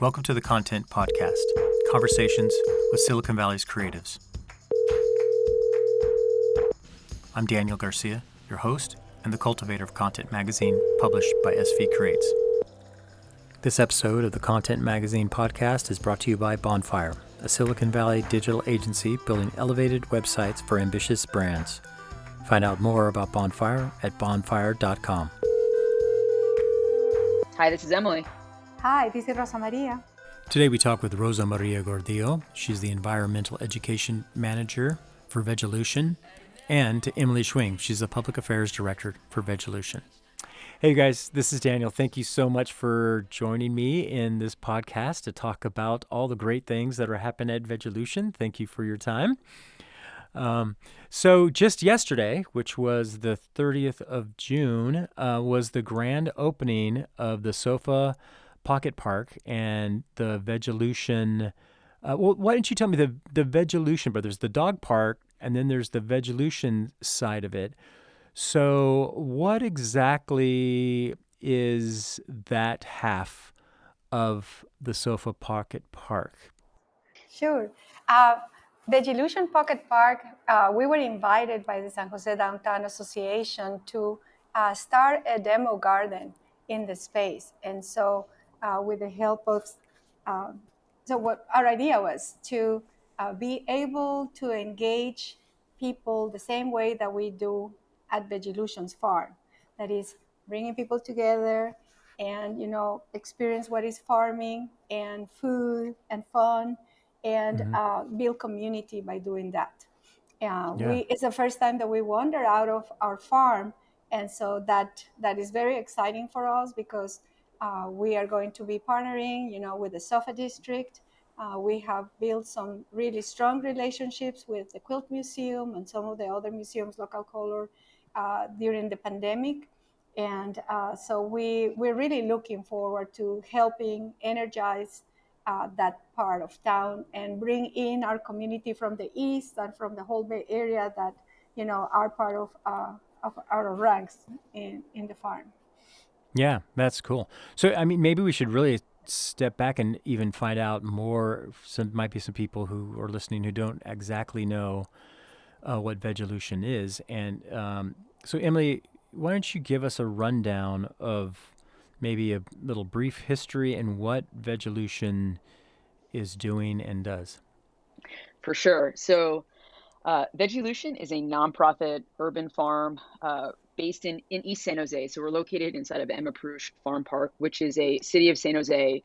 Welcome to the Content Podcast, conversations with Silicon Valley's creatives. I'm Daniel Garcia, your host and the cultivator of Content Magazine, published by SV Creates. This episode of the Content Magazine podcast is brought to you by Bonfire, a Silicon Valley digital agency building elevated websites for ambitious brands. Find out more about Bonfire at bonfire.com. Hi, this is Emily. Hi, this is Rosa Maria. Today we talk with Rosa Maria Gordilla. She's the Environmental Education Manager for Veggielution, and to Emily Schwing. She's the Public Affairs Director for Veggielution. Hey guys, this is Daniel. Thank you so much for joining me in this podcast to talk about all the great things that are happening at Veggielution. Thank you for your time. So just yesterday, which was the 30th of June, was the grand opening of the SoFA Pocket Park and the Veggielution. Well, why don't you tell me the Veggielution, but there's the dog park and then there's the Veggielution side of it. So what exactly is that half of the SoFA Pocket Park? Sure. Veggielution Pocket Park, we were invited by the San Jose Downtown Association to start a demo garden in the space. And so with the help of, so what our idea was to be able to engage people the same way that we do at Veggielution's farm. That is bringing people together and, experience what is farming and food and fun and build community by doing that. It's the first time that we wander out of our farm. And so that is very exciting for us because we are going to be partnering, with the SoFA district. We have built some really strong relationships with the Quilt Museum and some of the other museums, local color, during the pandemic. And so we're really looking forward to helping energize that part of town and bring in our community from the east and from the whole Bay Area that, are part of our ranks in the farm. Yeah, that's cool. So, maybe we should really step back and even find out more. Might be some people who are listening who don't exactly know what Veggielution is. And so, Emily, why don't you give us a rundown of maybe a little brief history and what Veggielution is doing and does? For sure. So Veggielution is a nonprofit urban farm based in East San Jose. So we're located inside of Approx Farm Park, which is a City of San Jose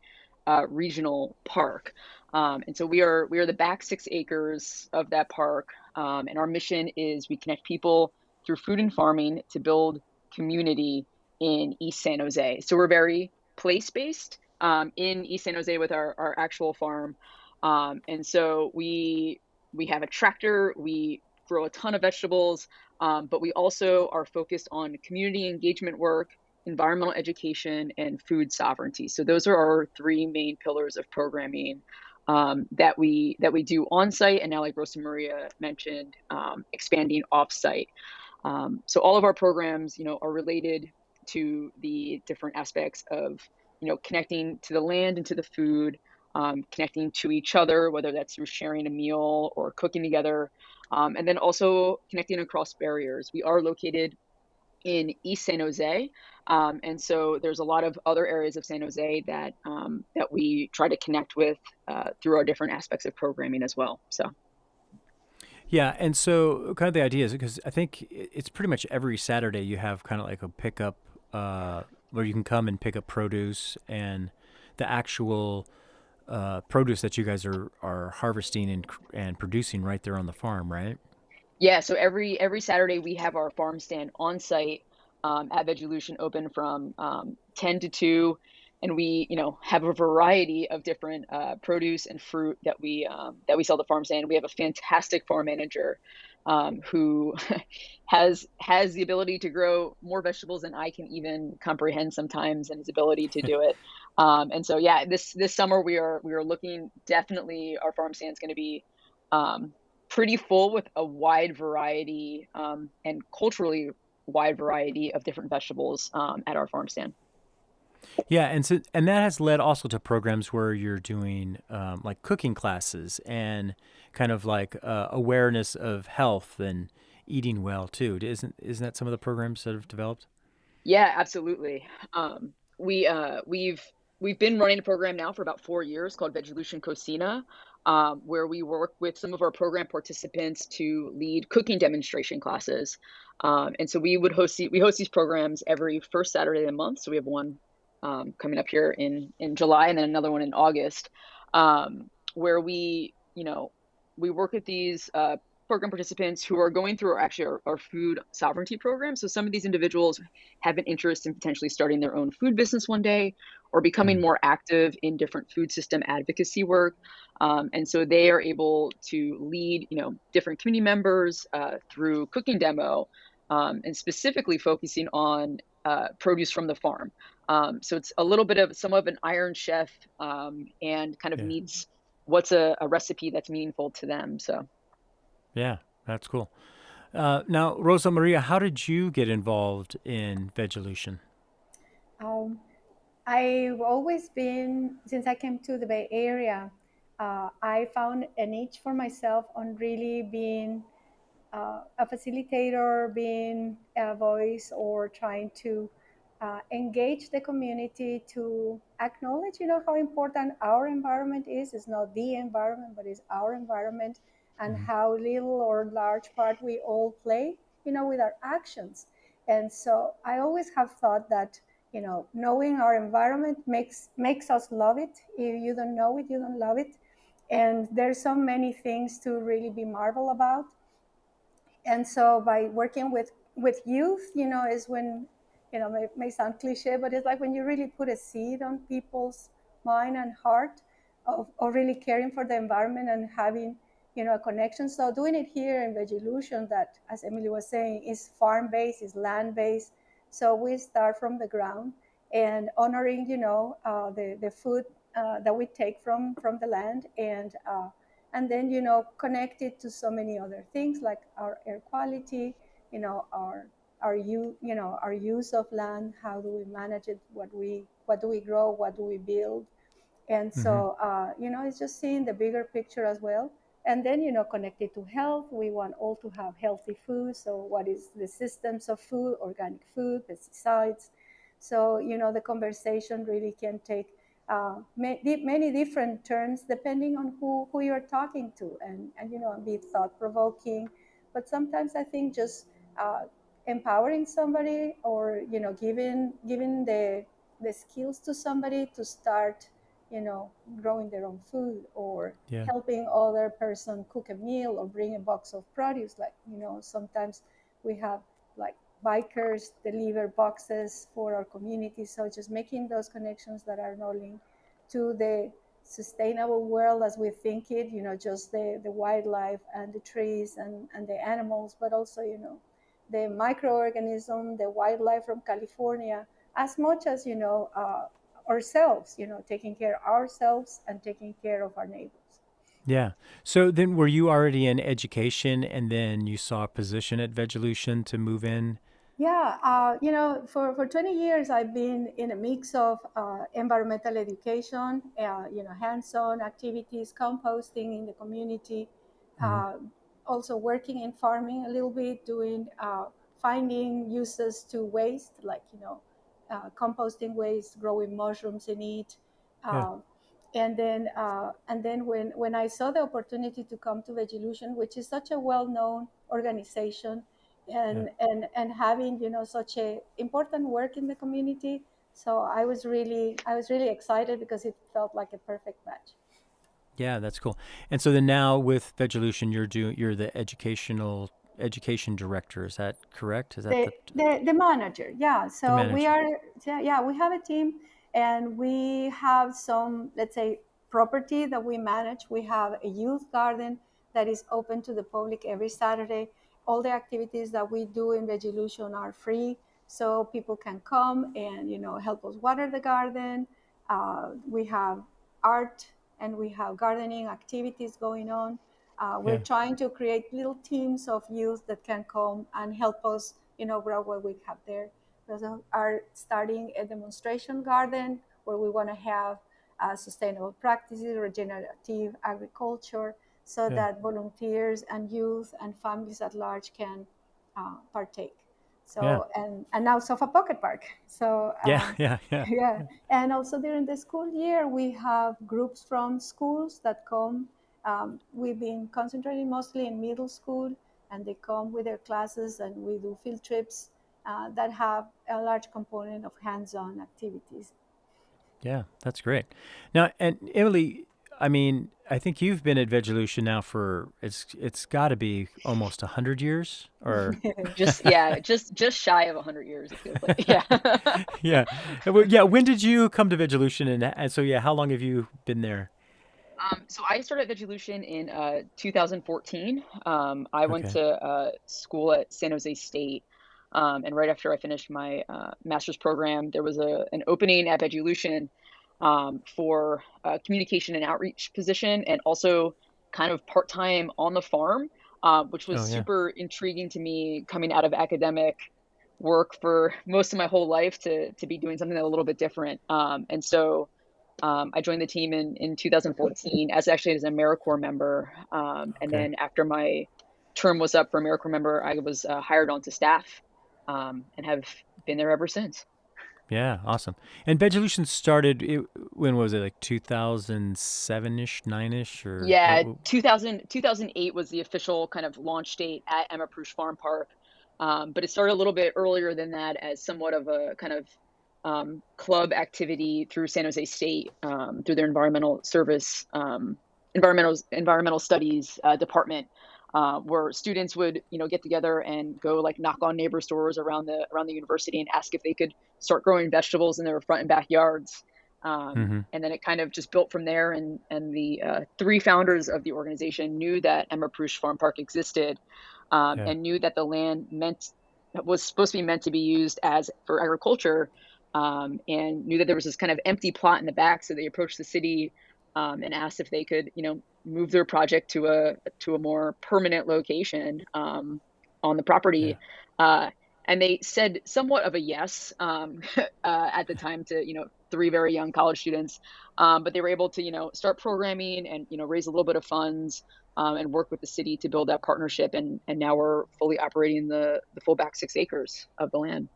regional park. And so we are the back 6 acres of that park. And our mission is we connect people through food and farming to build community in East San Jose. So we're very place-based in East San Jose with our actual farm. And so we have a tractor, we grow a ton of vegetables, but we also are focused on community engagement work, environmental education, and food sovereignty. So those are our 3 main pillars of programming that we do on site, and now, like Rosa Maria mentioned, expanding off site. So all of our programs, are related to the different aspects of, connecting to the land and to the food, connecting to each other, whether that's through sharing a meal or cooking together, and then also connecting across barriers. We are located in East San Jose, and so there's a lot of other areas of San Jose that we try to connect with through our different aspects of programming as well. So. Yeah, and so kind of the idea is, because I think it's pretty much every Saturday you have kind of like a pickup where you can come and pick up produce and the actual produce that you guys are harvesting and producing right there on the farm, right? Yeah, so every Saturday we have our farm stand on site at Veggielution, open from 10 to 2, and we have a variety of different produce and fruit that we sell at the farm stand. We have a fantastic farm manager who has the ability to grow more vegetables than I can even comprehend sometimes, and his ability to do it. And so, yeah, this summer we are looking, definitely our farm stand is going to be pretty full with a wide variety and culturally wide variety of different vegetables at our farm stand. Yeah, and that has led also to programs where you're doing like cooking classes and kind of like awareness of health and eating well too. Isn't that some of the programs that have developed? Yeah, absolutely. We've been running a program now for about 4 years called Veggielution Cocina, where we work with some of our program participants to lead cooking demonstration classes. And so we host these programs every first Saturday of the month. So we have one coming up here in July, and then another one in August, where we work with these program participants who are going through our food sovereignty program. So some of these individuals have an interest in potentially starting their own food business one day, or becoming Mm, more active in different food system advocacy work. And so they are able to lead, different community members through cooking demo, and specifically focusing on produce from the farm. So it's a little bit of some of an iron chef, and kind of yeah, meets what's a recipe that's meaningful to them. So yeah, that's cool. Now, Rosa Maria, how did you get involved in Veggielution? Um, I've always been, since I came to the Bay Area, I found a niche for myself on really being a facilitator, being a voice, or trying to engage the community to acknowledge, how important our environment is. It's not the environment, but it's our environment, and Hmm. how little or large part we all play, with our actions. And so I always have thought that, knowing our environment makes us love it. If you don't know it, you don't love it. And there's so many things to really be marvel about. And so by working with youth, is when, may sound cliche, but it's like when you really put a seed on people's mind and heart of really caring for the environment and having, a connection. So doing it here in Veggielution, that, as Emily was saying, is farm based, is land based. So we start from the ground and honoring, the food that we take from the land, and then, connect it to so many other things like our air quality, our use of land. How do we manage it? What do we grow? What do we build? And Hmm. so, it's just seeing the bigger picture as well. And then, connected to health, we want all to have healthy food. So what is the systems of food? Organic food, pesticides. So, the conversation really can take many different turns depending on who you're talking to, and be thought provoking. But sometimes I think just uh, empowering somebody, or giving the skills to somebody to start, growing their own food, or Yeah, helping other person cook a meal or bring a box of produce. Like, sometimes we have, like, bikers deliver boxes for our community. So just making those connections that are not linked to the sustainable world as we think it, just the wildlife and the trees and the animals, but also, the microorganism, the wildlife from California, as much as, ourselves, taking care of ourselves and taking care of our neighbors. yeah. So then, were you already in education, and then you saw a position at Veggielution to move in? Yeah, for 20 years, I've been in a mix of environmental education, hands-on activities, composting in the community, Hmm. uh, also working in farming a little bit, doing finding uses to waste, like, composting waste, growing mushrooms in it. Yeah, Uh, and then when I saw the opportunity to come to Veggielution, which is such a well-known organization, yeah. and having, such a important work in the community. So I was really excited because it felt like a perfect match. Yeah, that's cool. And so then now with Veggielution, you're the education director. Is that correct? Is that The manager, yeah. the So we manager? are, yeah, we have a team, and we have some, let's say, property that we manage. We have a youth garden that is open to the public every Saturday. All the activities that we do in Veggielution are free, so people can come and, help us water the garden. We have art, and we have gardening activities going on. We're Yeah. trying to create little teams of youth that can come and help us, grow what we have there. also are starting a demonstration garden where we want to have sustainable practices, regenerative agriculture, so Yeah. that volunteers and youth and families at large can partake. Yeah. So and now SoFA Pocket Park. So Yeah. Yeah. Yeah. yeah, and also during the school year we have groups from schools that come. We've been concentrating mostly in middle school, and they come with their classes, and we do field trips that have a large component of hands-on activities. Yeah, that's great. Now, and Emily, I mean, I think you've been at Veggielution now for it's got to be almost 100 years, or Just shy of 100 years, it feels like. Yeah. yeah, well, yeah. When did you come to Veggielution, and so yeah, how long have you been there? So I started Veggielution in 2014. I went Okay. to school at San Jose State, and right after I finished my master's program, there was an opening at Veggielution for a communication and outreach position, and also kind of part-time on the farm, which was Oh yeah. super intriguing to me coming out of academic work for most of my whole life to be doing something a little bit different. And so I joined the team in 2014 as actually as an AmeriCorps member. And Okay. then after my term was up for AmeriCorps member, I was hired onto staff and have been there ever since. Yeah, awesome. And Veggielution started. When was it? Like 2007-ish, 9-ish, or Yeah, what? 2008 was the official kind of launch date at Emma Prush Farm Park. But it started a little bit earlier than that as somewhat of a kind of club activity through San Jose State, through their environmental studies department, where students would get together and go like knock on neighbors' doors around the university and ask if they could start growing vegetables in their front and backyards. Mm-hmm. And then it kind of just built from there. And the three founders of the organization knew that Emma Prush Farm Park existed, Yeah. and knew that the land was supposed to be meant to be used as for agriculture, and knew that there was this kind of empty plot in the back. So they approached the city and asked if they could, move their project to a more permanent location on the Yeah. property. And they said somewhat of a yes at the time to three very young college students, but they were able to start programming and raise a little bit of funds, and work with the city to build that partnership, and now we're fully operating the full back 6 acres of the land.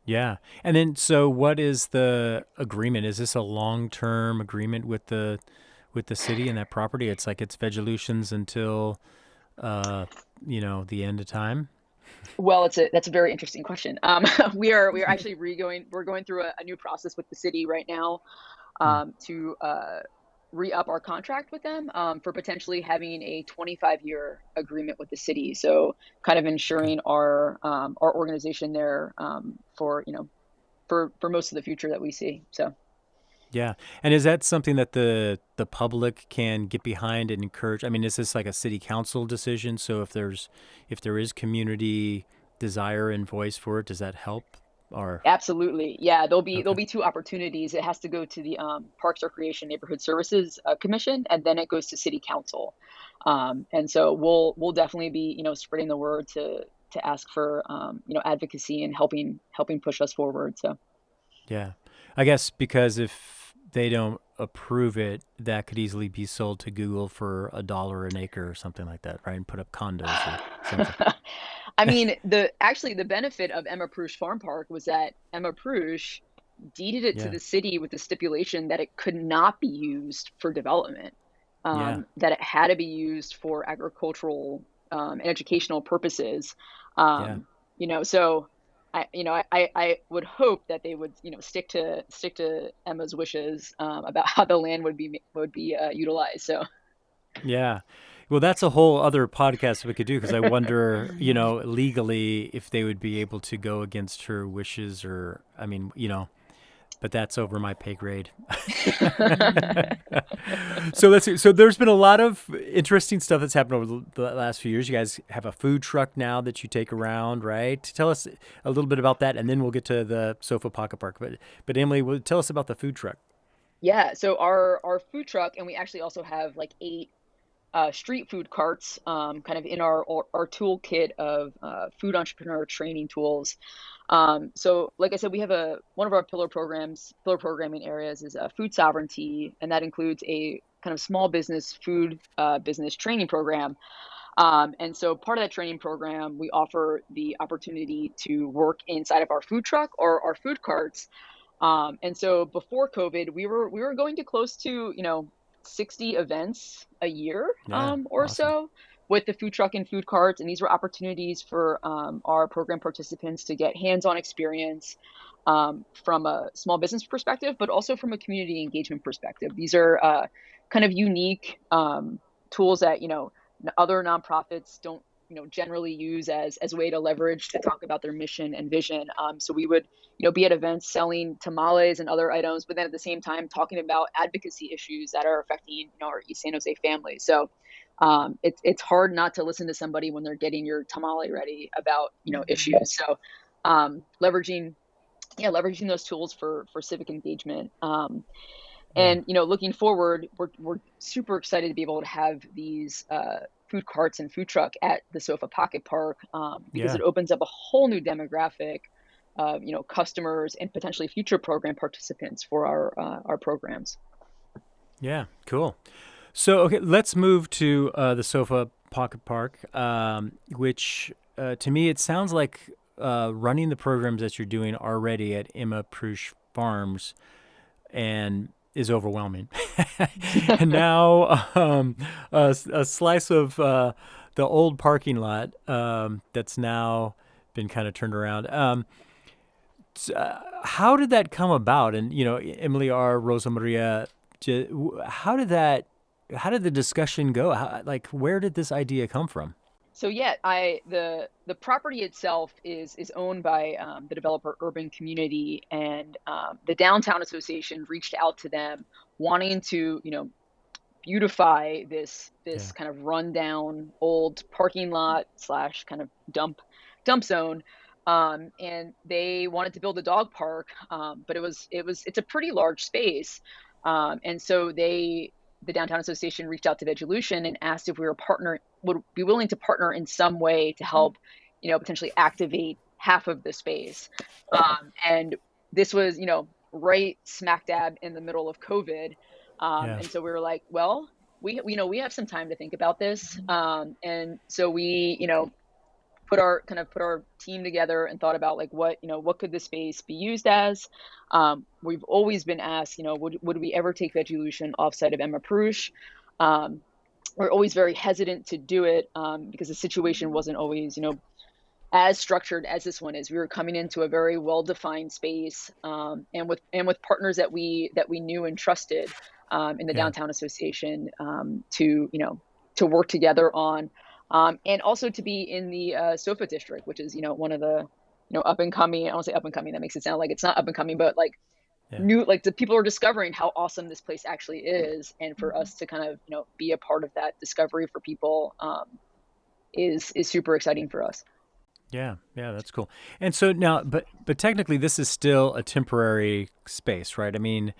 Yeah. And then, so what is the agreement? Is this a long-term agreement with the city and that property? It's like it's Veggielution's until uh, the end of time. Well, that's a very interesting question. We are actually we're going through a new process with the city right now, Hmm. to re-up our contract with them, for potentially having a 25-year agreement with the city. So kind of Okay. ensuring our organization there, for for most of the future that we see. So Yeah. And is that something that the public can get behind and encourage? I mean, is this like a city council decision? So if there is community desire and voice for it, does that help? Or absolutely, yeah, there'll okay. be two opportunities. It has to go to the Parks Recreation Neighborhood Services Commission, and then it goes to City Council. And so we'll definitely be spreading the word to ask for advocacy and helping push us forward. So Yeah. I guess because if they don't approve it, that could easily be sold to Google for $1 an acre or something like that, right? And put up condos or something. I mean, the benefit of Emma Prush Farm Park was that Emma Prush deeded it to Yeah. the city with the stipulation that it could not be used for development, Yeah. that it had to be used for agricultural and educational purposes. Yeah. So I would hope that they would stick to Emma's wishes, about how the land would be utilized. So Yeah. Well, that's a whole other podcast we could do because I wonder, legally if they would be able to go against her wishes or, I mean, but that's over my pay grade. So let's see. So there's been a lot of interesting stuff that's happened over the last few years. You guys have a food truck now that you take around, right? Tell us a little bit about that, and then we'll get to the SoFA Pocket Park. But Emily, tell us about the food truck. yeah, so our food truck, and we actually also have like eight street food carts, kind of in our toolkit of food entrepreneur training tools. So like I said, we have one of our pillar programming areas is food sovereignty, and that includes a kind of small business food business training program. And so part of that training program, we offer the opportunity to work inside of our food truck or our food carts. And so before COVID, we were going to close to 60 events a year, Yeah, or awesome. so, with the food truck and food carts. And these were opportunities for our program participants to get hands-on experience, from a small business perspective, but also from a community engagement perspective. These are kind of unique tools that other nonprofits don't generally use as a way to leverage to talk about their mission and vision. So we would be at events selling tamales and other items, but then at the same time talking about advocacy issues that are affecting our East San Jose families. So it's hard not to listen to somebody when they're getting your tamale ready about issues. So leveraging those tools for civic engagement. Yeah, And looking forward, we're super excited to be able to have these food carts and food truck at the SoFA Pocket Park, because yeah, it opens up a whole new demographic of customers and potentially future program participants for our programs. yeah. Cool. So, okay, let's move to the SoFA Pocket Park, which to me it sounds like running the programs that you're doing already at Emma Prush Farms and is overwhelming. And now a slice of the old parking lot that's now been kind of turned around. How did that come about? And Emily R. Rosa Maria, how did that? How did the discussion go? Like, where did this idea come from? So yeah, the property itself is owned by the developer Urban Community, and the Downtown Association reached out to them wanting to beautify this Yeah, kind of rundown old parking lot slash kind of dump zone. And they wanted to build a dog park, but it's a pretty large space. And so the Downtown Association reached out to Veggielution and asked if would be willing to partner in some way to help, potentially activate half of the space. And this was, right smack dab in the middle of COVID. yeah, And so we were like, well, we have some time to think about this. And so we, put our team together and thought about like what could this space be used as. We've always been asked, would we ever take Veggielution offsite of Emma Prush? We're always very hesitant to do it, because the situation wasn't always as structured as this one is. We were coming into a very well-defined space, and with partners that we knew and trusted, in the yeah, Downtown Association, to work together on, and also to be in the SoFA district, which is one of the up and coming. I don't say up and coming. That makes it sound like it's not up and coming, but like yeah. new, like the people are discovering how awesome this place actually is, and for us to kind of be a part of that discovery for people, is super exciting for us. Yeah, yeah, that's cool. And so now, but technically, this is still a temporary space, right? I mean,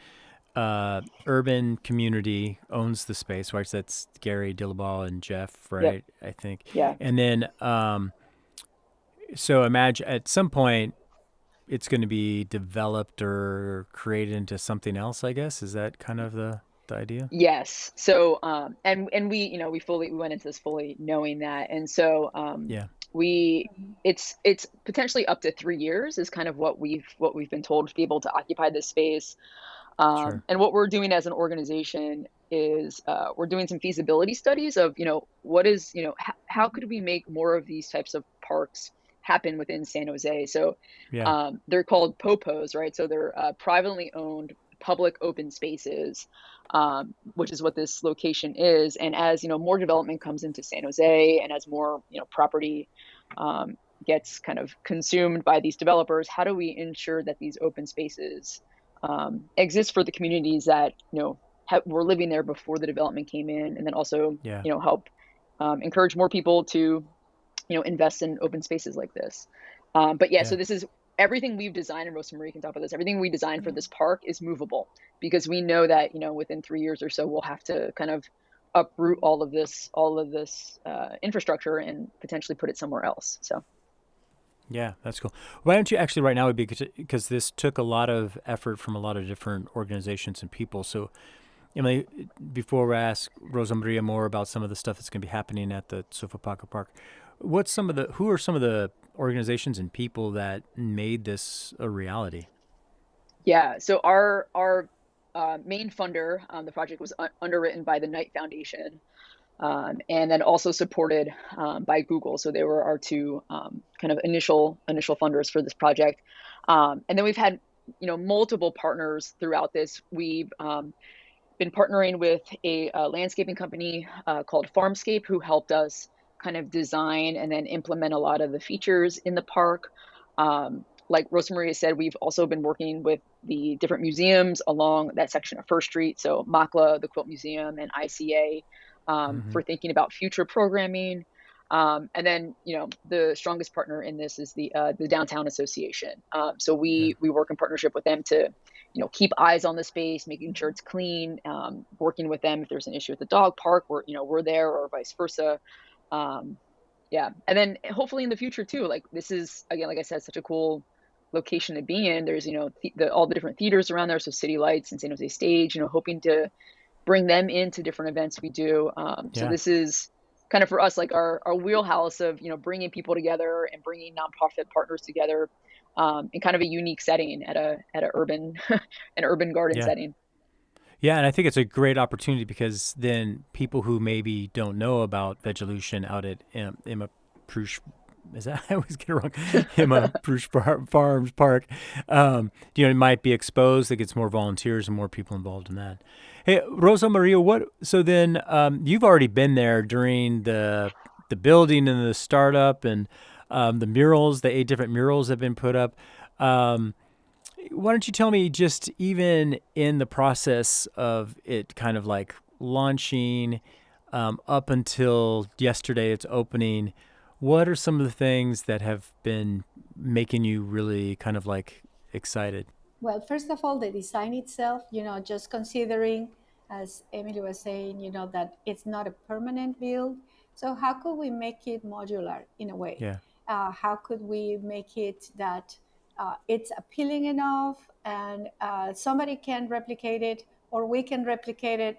Urban Community owns the space, right? So that's Gary Dillaball and Jeff, Yep. right? I think. Yeah. And then, so imagine at some point it's going to be developed or created into something else. I guess is that kind of the idea? Yes. So, and we, we went into this fully knowing that. And so, Yeah, we, it's potentially up to 3 years is kind of what we've been told to be able to occupy this space. sure. And what we're doing as an organization is, we're doing some feasibility studies of, what is, how could we make more of these types of parks happen within San Jose? So, Yeah, they're called POPOs, right? So they're privately owned public open spaces, which is what this location is. And as more development comes into San Jose, and as more property gets kind of consumed by these developers, how do we ensure that these open spaces exist for the communities that were living there before the development came in, and then also yeah, help encourage more people to invest in open spaces like this. But yeah, yeah, so this is everything we've designed, and Rosa Marie can talk about this. Everything we designed for this park is movable, because we know that within 3 years or so we'll have to kind of uproot all of this infrastructure and potentially put it somewhere else. So Yeah, that's cool. Why don't you actually right now would be because this took a lot of effort from a lot of different organizations and people. So, Emily, before we ask Rosa Maria more about some of the stuff that's going to be happening at the SoFA Pocket Park, who are some of the organizations and people that made this a reality? yeah, so our main funder, the project was underwritten by the Knight Foundation, and then also supported by Google. So they were our two kind of initial funders for this project. And then we've had multiple partners throughout this. We've been partnering with a landscaping company called Farmscape, who helped us kind of design and then implement a lot of the features in the park. Like Rosa Maria said, we've also been working with the different museums along that section of First Street. So MACLA, the Quilt Museum, and ICA, Mm-hmm. for thinking about future programming. And then, the strongest partner in this is the Downtown Association. So Yeah, we work in partnership with them to, keep eyes on the space, making sure it's clean, working with them if there's an issue at the dog park, we're there, or vice versa. Um, yeah, and then hopefully in the future too. Like, this is, again, like I said, such a cool location to be in. There's all the different theaters around there, so City Lights and San Jose Stage. Hoping to bring them into different events we do. So yeah, this is kind of for us like our wheelhouse of bringing people together and bringing nonprofit partners together, in kind of a unique setting at a urban an urban garden yeah. setting. Yeah, and I think it's a great opportunity because then people who maybe don't know about Veggielution out at Emma Prush, is that I always get it wrong? Emma Prush Farms Park, it might be exposed. That gets more volunteers and more people involved in that. Hey, Rosa Maria, what? So then you've already been there during the building and the startup and the murals. The 8 different murals have been put up. Um, why don't you tell me, just even in the process of it kind of like launching up until yesterday, its opening, what are some of the things that have been making you really kind of like excited? Well, first of all, the design itself, just considering, as Emily was saying, that it's not a permanent build. So, how could we make it modular in a way? Yeah, How could we make it that it's appealing enough and somebody can replicate it, or we can replicate it,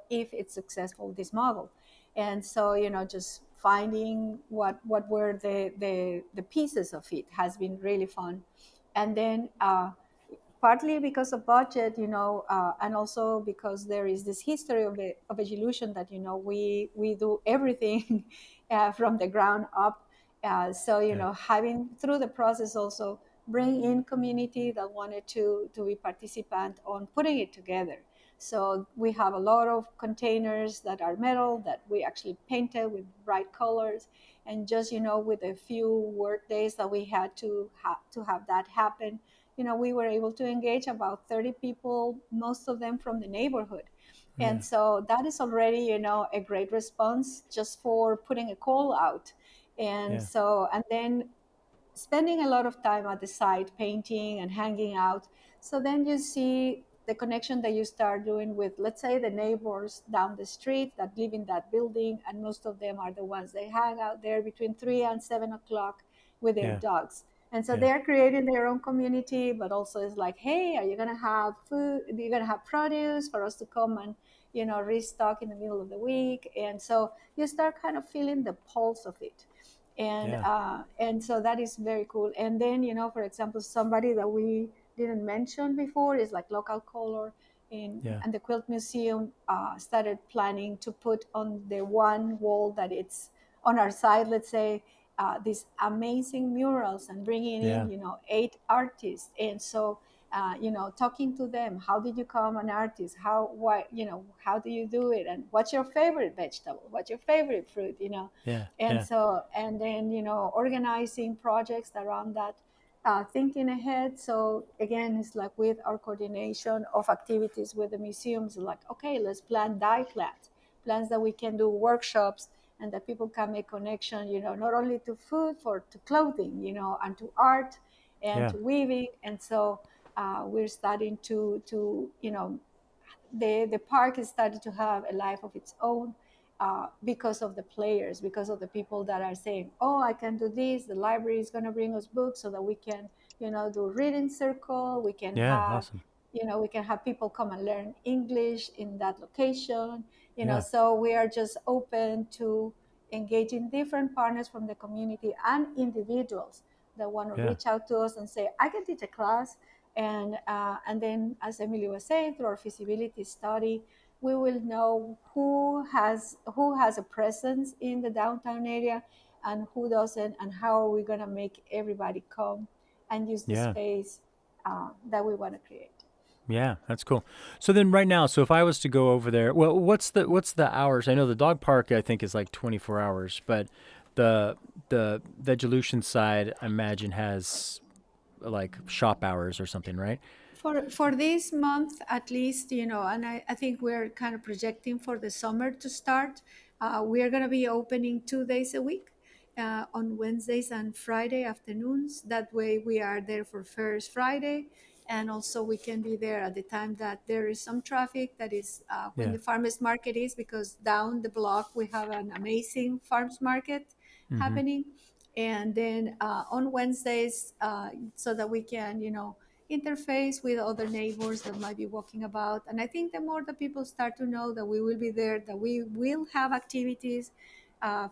if it's successful, this model. And so, just finding what were the pieces of it has been really fun. And then, partly because of budget, and also because there is this history of Veggielution that we do everything from the ground up. So yeah, having through the process also bring in community that wanted to be participant on putting it together. So we have a lot of containers that are metal that we actually painted with bright colors, and just with a few work days that we had to have that happen, we were able to engage about 30 people, most of them from the neighborhood. yeah, And so that is already, a great response just for putting a call out. And yeah, so, and then spending a lot of time at the site painting and hanging out. So then you see the connection that you start doing with, let's say, the neighbors down the street that live in that building, and most of them are the ones they hang out there between 3 and 7 o'clock with their yeah, dogs. And so yeah, they're creating their own community, but also it's like, hey, are you gonna have food? Are you gonna have produce for us to come and restock in the middle of the week? And so you start kind of feeling the pulse of it, yeah, and so that is very cool. And then for example, somebody that we didn't mention before is like Local Color in yeah, and the Quilt Museum started planning to put on the one wall that it's on our side, let's say, these amazing murals, and bringing yeah, in 8 artists. And so talking to them, how did you become an artist, how do you do it, and what's your favorite vegetable, what's your favorite fruit, yeah, and yeah, so, and then organizing projects around that, thinking ahead. So again, it's like with our coordination of activities with the museums, like, okay, let's plan die plans that we can do workshops, and that people can make connection, not only to food, for to clothing, and to art and yeah, to weaving. And so we're starting to the park has started to have a life of its own, because of the players, because of the people that are saying, "Oh, I can do this. The library is going to bring us books so that we can, do reading circle. We can Yeah, have, awesome. we can have people come and learn English in that location. Yeah, So we are just open to engaging different partners from the community and individuals that want to yeah, reach out to us and say, I can teach a class. And then, as Emily was saying, through our feasibility study, we will know who has a presence in the downtown area and who doesn't, and how are we going to make everybody come and use the yeah. space that we want to create. Yeah, that's cool. So then right now, so if I was to go over there, well, what's the hours? I know the dog park I think is like 24 hours, but the the Veggielution side I imagine has like shop hours or something, right? For this month at least, and I think we're kind of projecting for the summer to start. We are going to be opening 2 days a week, on Wednesdays and Friday afternoons. That way we are there for first Friday, and also we can be there at the time that there is some traffic, that is when Yeah. the farmers market is, because down the block we have an amazing farmers market Mm-hmm. happening. And then on Wednesdays, so that we can, interface with other neighbors that might be walking about. And I think the more the people start to know that we will be there, that we will have activities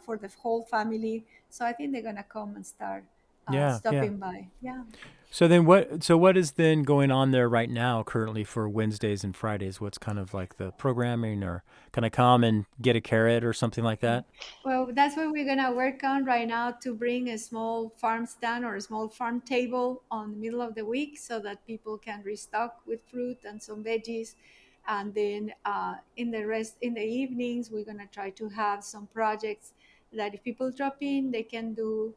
for the whole family. So I think they're gonna come and start Yeah, yeah. stopping by. Yeah. So what is then going on there right now currently for Wednesdays and Fridays? What's kind of like the programming, or can I come and get a carrot or something like that? Well, that's what we're gonna work on right now, to bring a small farm stand or a small farm table on the middle of the week so that people can restock with fruit and some veggies. And then in the evenings, we're gonna try to have some projects that if people drop in, they can do,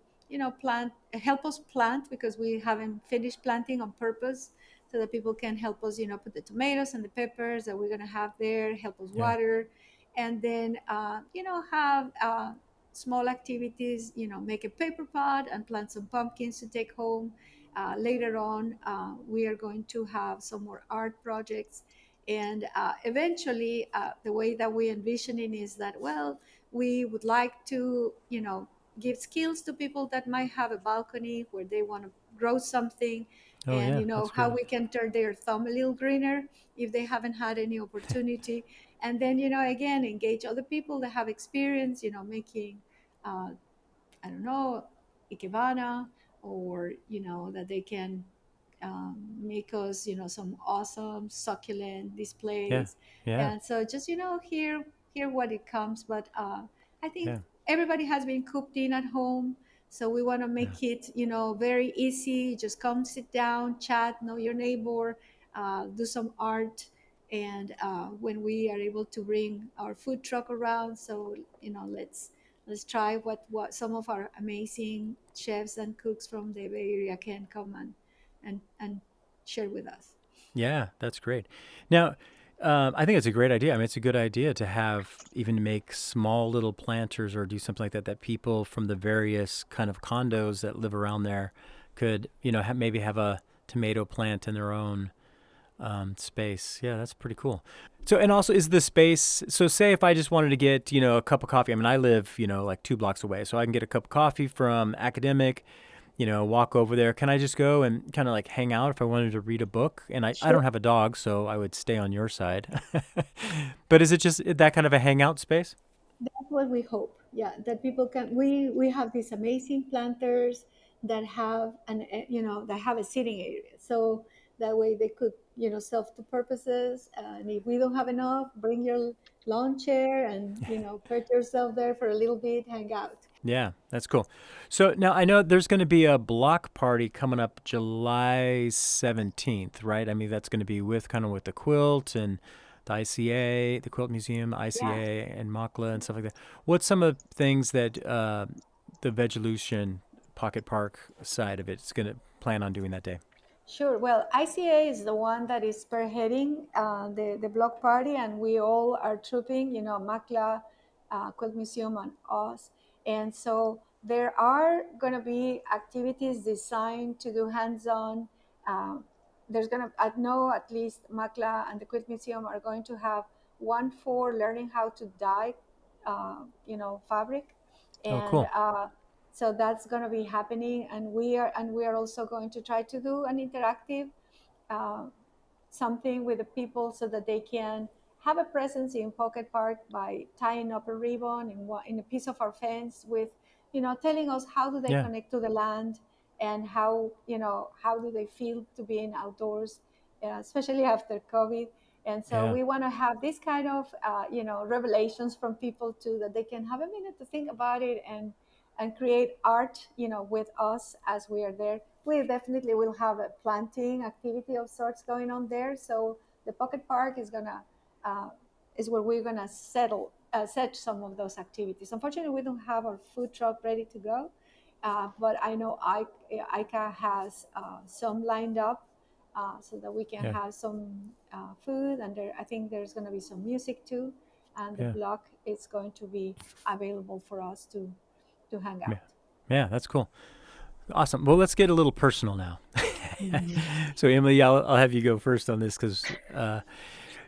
plant, help us plant, because we haven't finished planting on purpose, so that people can help us, put the tomatoes and the peppers that we're gonna have there, help us Yeah. water. And then have small activities, make a paper pot and plant some pumpkins to take home. Later on, we are going to have some more art projects. And eventually, the way that we envisioning is that, well, we would like to, give skills to people that might have a balcony where they want to grow something. Oh And yeah, that's how good. we can turn their thumb a little greener if they haven't had any opportunity. And then, again, engage other people that have experience, making uh, I don't know, ikebana, or that they can make us, some awesome succulent Yeah. displays. Yeah. And so just, hear what it comes. But I think Yeah. everybody has been cooped in at home, so we want to Yeah. make it, very easy. Just come, sit down, chat, know your neighbor, do some art. And when we are able to bring our food truck around, so let's try what some of our amazing chefs and cooks from the Bay Area can come and share with us. Yeah, that's great. Now, I think it's a great idea. I mean, it's a good idea to have even make small little planters or do something like that, that people from the various kind of condos that live around there could, maybe have a tomato plant in their own space. Yeah, that's pretty cool. So, and also, is the space, so say if I just wanted to get, a cup of coffee, I mean, I live, like 2 blocks away, so I can get a cup of coffee from Academic, walk over there. Can I just go and kind of like hang out if I wanted to read a book? And I Sure. don't have a dog, so I would stay on your side. But is it just that kind of a hangout space? That's what we hope. Yeah, that people can. We have these amazing planters that have that have a sitting area, so that way they could, serve to purposes. And if we don't have enough, bring your lawn chair and, put yourself there for a little bit, hang out. Yeah, that's cool. So now I know there's going to be a block party coming up July 17th, right? I mean, that's going to be with kind of with the quilt and the ICA, the Quilt Museum, Yeah. ICA, and Makla and stuff like that. What's some of the things that the Veggielution Pocket Park side of it's going to plan on doing that day? Sure. Well, ICA is the one that is spearheading the block party, and we all are trooping, Makla, Quilt Museum, and us. And so there are going to be activities designed to do hands on, um, there's gonna, I know at least Makla and the Quilt Museum are going to have one for learning how to dye, fabric, Oh, and cool. so that's going to be happening. And we are also going to try to do an interactive uh, something with the people so that they can have a presence in Pocket Park by tying up a ribbon in a piece of our fence with, telling us how do they Yeah. connect to the land, and how do they feel to being outdoors, especially after COVID. And so Yeah. we want to have this kind of, revelations from people too, that they can have a minute to think about it and create art, with us as we are there. We definitely will have a planting activity of sorts going on there. So the Pocket Park uh, is where we're gonna set some of those activities. Unfortunately, we don't have our food truck ready to go, but I know ICA has some lined up, so that we can Yeah. have some food, and I think there's going to be some music too, and the Yeah. block is going to be available for us to hang Yeah. out. Yeah. That's cool. Awesome. Well, let's get a little personal now. Mhm. So, Emily, I'll have you go first on this because.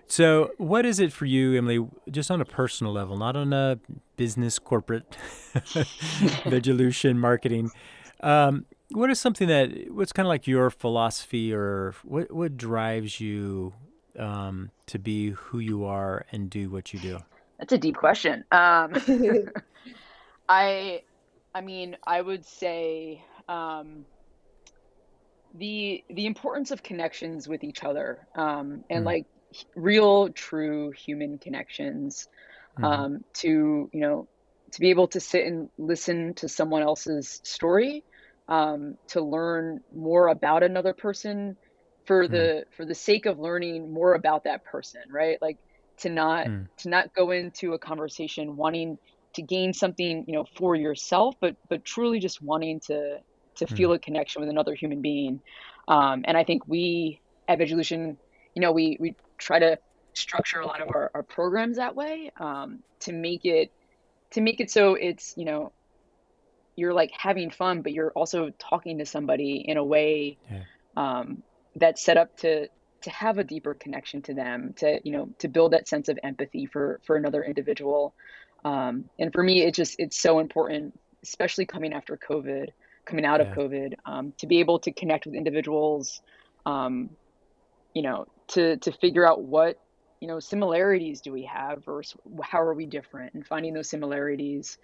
So, what is it for you, Emily, just on a personal level, not on a business, corporate, Veggielution, marketing? What is something what's kind of like your philosophy, or what drives you to be who you are and do what you do? That's a deep question. I I mean, I would say the importance of connections with each other, and Mm, like real, true human connections, mm-hmm, to be able to sit and listen to someone else's story, to learn more about another person mm, for the sake of learning more about that person, right? Like to not mm, to not go into a conversation wanting to gain something, for yourself, but truly just wanting to mm, feel a connection with another human being. And I think we at Veggielution, we try to structure a lot of our programs that way, to make it so it's, you're like having fun, but you're also talking to somebody in a way, yeah, um, that's set up to have a deeper connection to them, to build that sense of empathy for another individual. And for me, it's so important, especially coming out of yeah, COVID, to be able to connect with individuals, um, to figure out what, similarities do we have versus how are we different, and finding those similarities,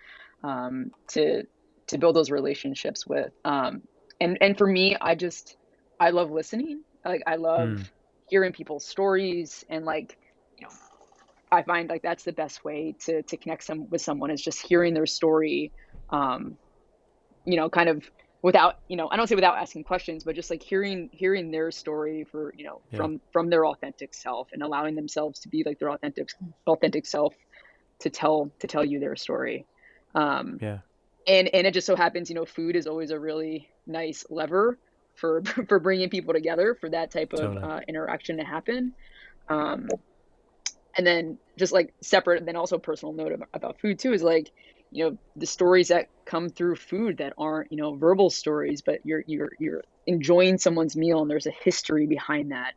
to build those relationships with. And for me, I love listening. Like I love mm, hearing people's stories, and like, you know, I find like that's the best way to connect with someone, is just hearing their story. Um, kind of without, I don't say without asking questions, but just like hearing their story for, yeah, from their authentic self, and allowing themselves to be like their authentic self, to tell you their story. Um, yeah, and it just so happens, food is always a really nice lever for for bringing people together, for that type of totally. interaction to happen. Um, and then just like separate, and then also personal note about food too, is like, the stories that come through food that aren't, verbal stories, but you're enjoying someone's meal, and there's a history behind that,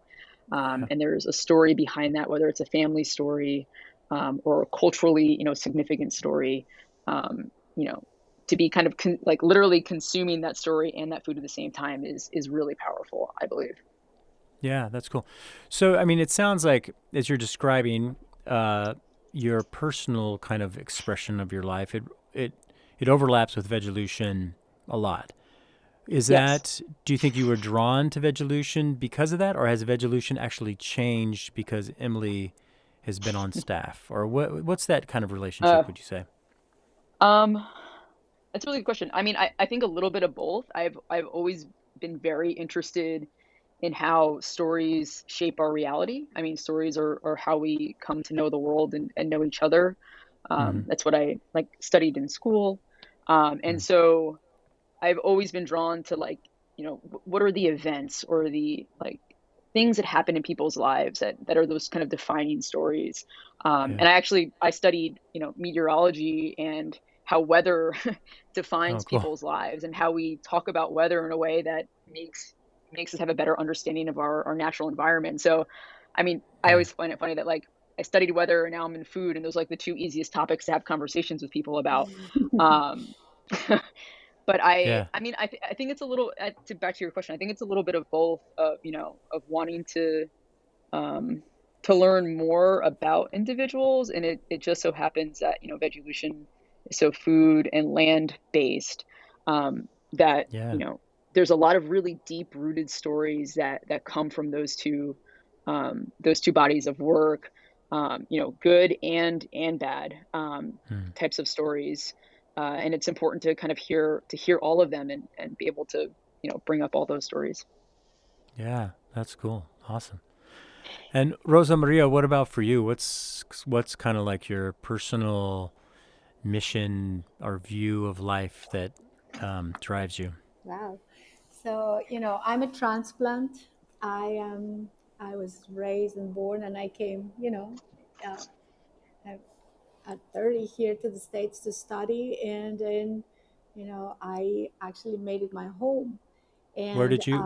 Yeah, and there's a story behind that, whether it's a family story, or a culturally, significant story, um, you know to be kind of like literally consuming that story and that food at the same time is really powerful, I believe. yeah, that's cool. So, I mean, it sounds like as you're describing uh, your personal kind of expression of your life, it it overlaps with Veggielution a lot. Is Yes. that, do you think you were drawn to Veggielution because of that, or has Veggielution actually changed because Emily has been on staff? Or what's that kind of uh, relationship, would you say? um That's a really good question. I mean, I think a little bit of both. I've always been very interested in how stories shape our reality. I mean, stories are how we come to know the world, and know each other. Mm-hmm. That's what I like studied in school. And Mm, so I've always been drawn to, like, what are the events, or the like things that happen in people's lives, that are those kind of defining stories. yeah. And I studied, meteorology, and how weather Oh, defines cool. people's lives, and how we talk about weather in a way that makes us have a better understanding of our natural environment. So, I mean, I Yeah. always find it funny that like I studied weather and now I'm in food, and those are like the two easiest topics to have conversations with people about. Um, but Yeah. I mean, I think it's a little to back to your question. I think it's a little bit of both of of wanting um, to learn more about individuals, and it just so happens that Veggielution is so food and land based, that Yeah. there's a lot of really deep rooted stories that come from those two bodies of work, good and bad, Hmm. types of stories, and it's important to kind of hear all of them and be able to bring up all those stories. Yeah. That's cool. Awesome. And Rosa Maria, what about for you? What's kind of like your personal mission or view of life that drives you? Wow. So, I'm a transplant. I am, I was raised and born, and I came, uh, at at 30 here to the States to study. And then, I actually made it my home. Where And did you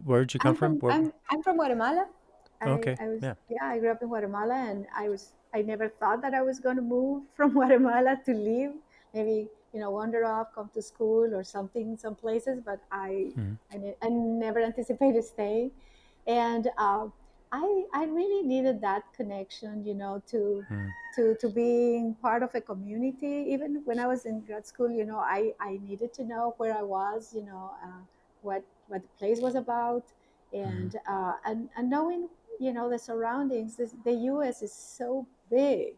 where did you come I'm from? from Where? I'm from Guatemala. Okay. I was Yeah. yeah, I grew up in Guatemala, and I never thought that I was going to move from Guatemala to live. Maybe wander off, come to school or something, some places, but Hmm. I never anticipated staying. And I really needed that connection, Hmm. to being part of a community. Even when I was in grad school, I needed to know where I was, what the place was about, Hmm. and knowing the surroundings. The U.S. is so big,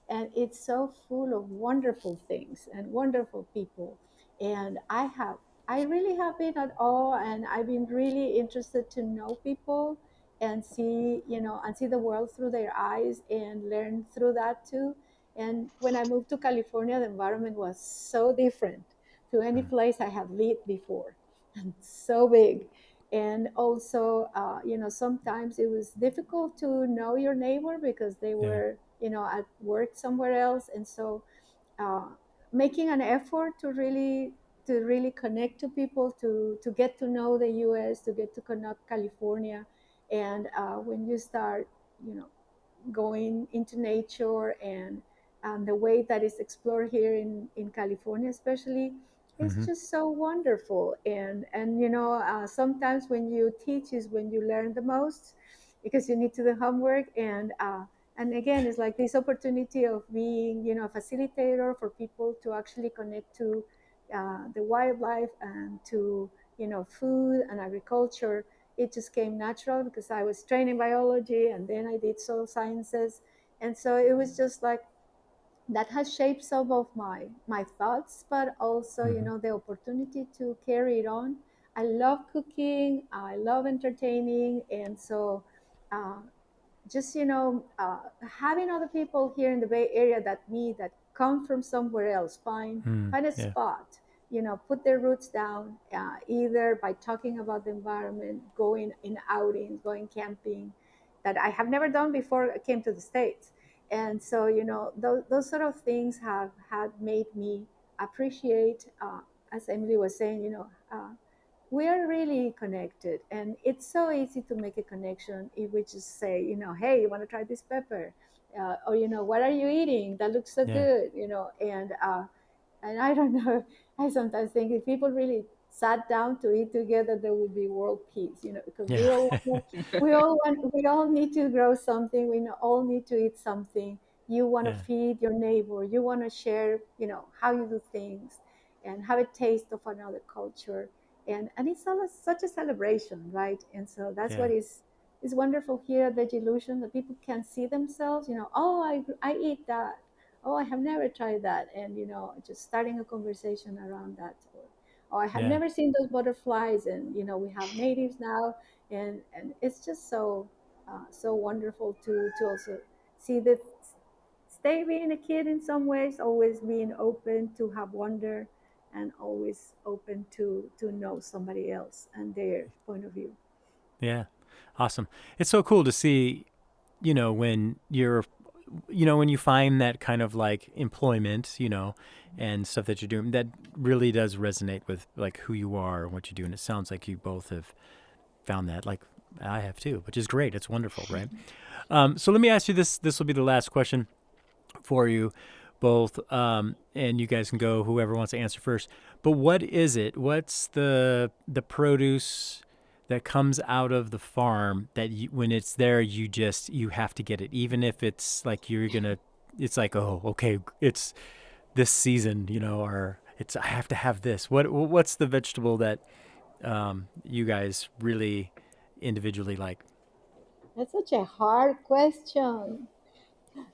and it's so full of wonderful things and wonderful people. And I really have been at awe, and I've been really interested to know people and see the world through their eyes and learn through that too. And when I moved to California, the environment was so different to any Hmm. place I have lived before, and so big. And also, sometimes it was difficult to know your neighbor because they Yeah. were, at work somewhere else. And so, uh, making an effort to really connect to people, to get to know the U.S., to get to connect California. And when you start, you know, going into nature, and the way that is explored here in California, especially, it's Hmm. just so wonderful. And sometimes when you teach is when you learn the most, because you need to do homework. And again, it's like this opportunity of being, a facilitator for people to actually connect to the wildlife and to, food and agriculture. It just came natural because I was trained in biology, and then I did soil sciences. And so it was just like that has shaped some of my thoughts, but also, Hmm. the opportunity to carry it on. I love cooking, I love entertaining. And so, uh, just having other people here in the Bay Area that come from somewhere else, Hmm. find a Yeah. spot, put their roots down, either by talking about the environment, going in outings, going camping, that I have never done before I came to the States. And so, those sort of things have had made me appreciate, as Emily was saying, we are really connected, and it's so easy to make a connection if we just say, hey, you want to try this pepper, or what are you eating, that looks so Yeah. good, and I don't know. I sometimes think if people really sat down to eat together, there would be world peace, because Yeah. we all need to grow something. All need to eat something. You want to Yeah. feed your neighbor. You want to share, how you do things, and have a taste of another culture. And it's such a celebration, right? And so that's Yeah. what is wonderful here at Veggielution, that people can see themselves. Oh, I eat that. Oh, I have never tried that. And just starting a conversation around that. Or, oh, I have Yeah. never seen those butterflies. And we have natives now. And it's just so wonderful to also see that, stay being a kid in some ways, always being open to have wonder, and always open to know somebody else and their point of view. Yeah. Awesome. It's so cool to see, when when you find that kind of like employment, and stuff that you're doing that really does resonate with like who you are and what you do. And it sounds like you both have found that. Like I have too, which is great. It's wonderful, right? So let me ask you this. This will be the last question for you both, and you guys can go, whoever wants to answer first. But what is it? What's the produce that comes out of the farm that when it's there, you have to get it, even if it's like it's like, oh, okay, it's this season, or I have to have this. What's the vegetable that you guys really individually like? That's such a hard question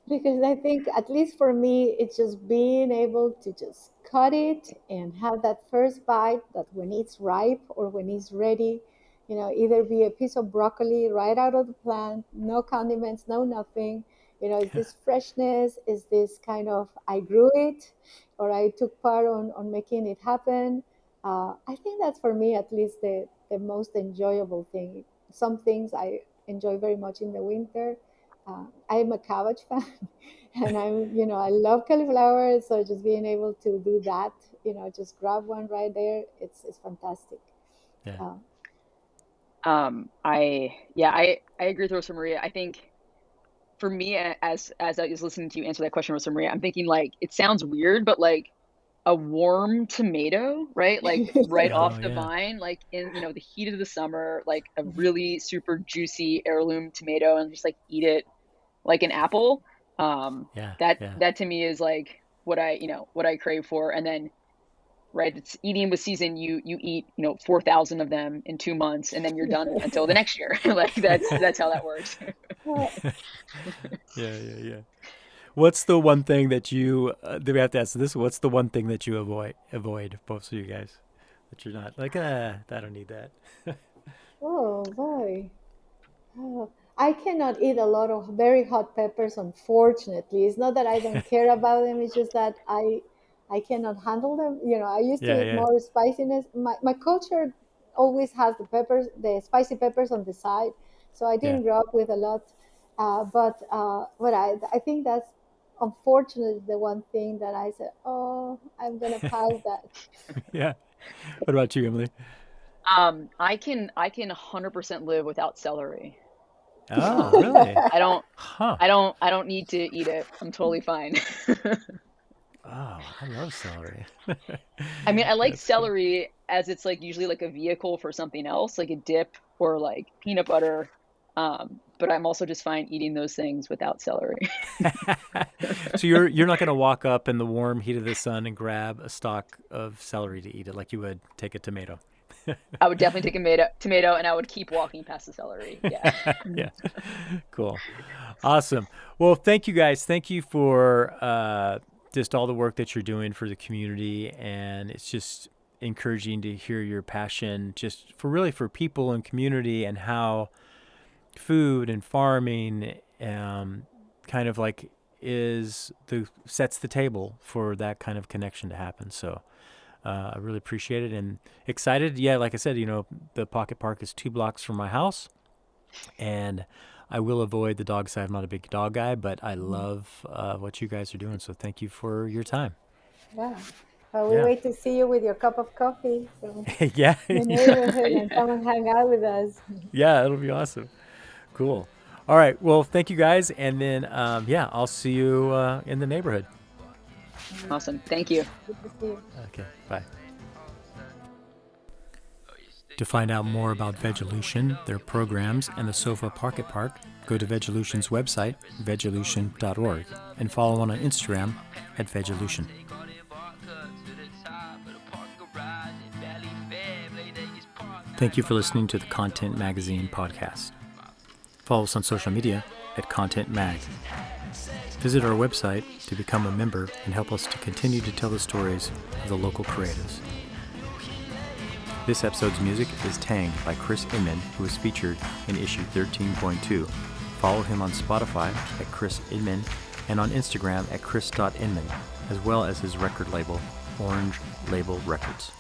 because I think, at least for me, it's just being able to just cut it and have that first bite, that when it's ripe or when it's ready, either be a piece of broccoli right out of the plant, no condiments, no nothing. Is this freshness? Is this kind of, I grew it or I took part on making it happen? I think that's, for me at least, the most enjoyable thing. Some things I enjoy very much in the winter. I'm a cabbage fan, and I love cauliflower. So just being able to do that, just grab one right there, it's fantastic. Yeah. I agree with Rosa Maria. I think for me, as I was listening to you answer that question, Rosa Maria, I'm thinking, like, it sounds weird, but like a warm tomato, right? Like right off the vine, like in, the heat of the summer, like a really super juicy heirloom tomato, and just like eat it like an apple. That to me is like what I crave for. And then, right, it's eating with season. You eat 4,000 of them in 2 months, and then you're done until the next year. Like that's how that works. Yeah. What's the one thing that you? Do we have to ask this? What's the one thing that you avoid, both of you guys, that you're not like? I don't need that. Oh boy. Oh, I cannot eat a lot of very hot peppers, unfortunately. It's not that I don't care about them, it's just that I cannot handle them. I used to eat Yeah. more spiciness. My culture always has the spicy peppers on the side. So I Yeah. didn't grow up with a lot. But I think that's unfortunately the one thing that I said, oh, I'm gonna pass that. Yeah. What about you, Emily? I can 100% live without celery. Oh, really? I don't Huh. I don't need to eat it. I'm totally fine. Oh, I love celery. I mean, I like That's cool. celery as it's like usually like a vehicle for something else, like a dip or like peanut butter. But I'm also just fine eating those things without celery. So you're not going to walk up in the warm heat of the sun and grab a stalk of celery to eat it like you would take a tomato. I would definitely take a tomato, and I would keep walking past the celery. Yeah. Yeah. Cool. Awesome. Well, thank you guys. Thank you for just all the work that you're doing for the community. And it's just encouraging to hear your passion just for people and community, and how food and farming kind of like sets the table for that kind of connection to happen. So I really appreciate it and excited. Yeah, like I said, the Pocket Park is 2 blocks from my house, and I will avoid the dog side. I'm not a big dog guy, but I love what you guys are doing. So thank you for your time. Yeah. Well, we wait to see you with your cup of coffee from the neighborhood and come and hang out with us. Yeah, it'll be awesome. Cool. All right. Well, thank you guys. And then, I'll see you in the neighborhood. Awesome. Thank you. Good to see you. Okay. Bye. To find out more about Veggielution, their programs, and the SoFA Pocket Park, go to Veggielution's website, veggielution.org, and follow on Instagram at Veggielution. Thank you for listening to the Content Magazine podcast. Follow us on social media at Content Mag. Visit our website to become a member and help us to continue to tell the stories of the local creatives. This episode's music is Tang by Chris Inman, who is featured in issue 13.2. Follow him on Spotify at Chris Inman and on Instagram at chris.inman, as well as his record label, Orange Label Records.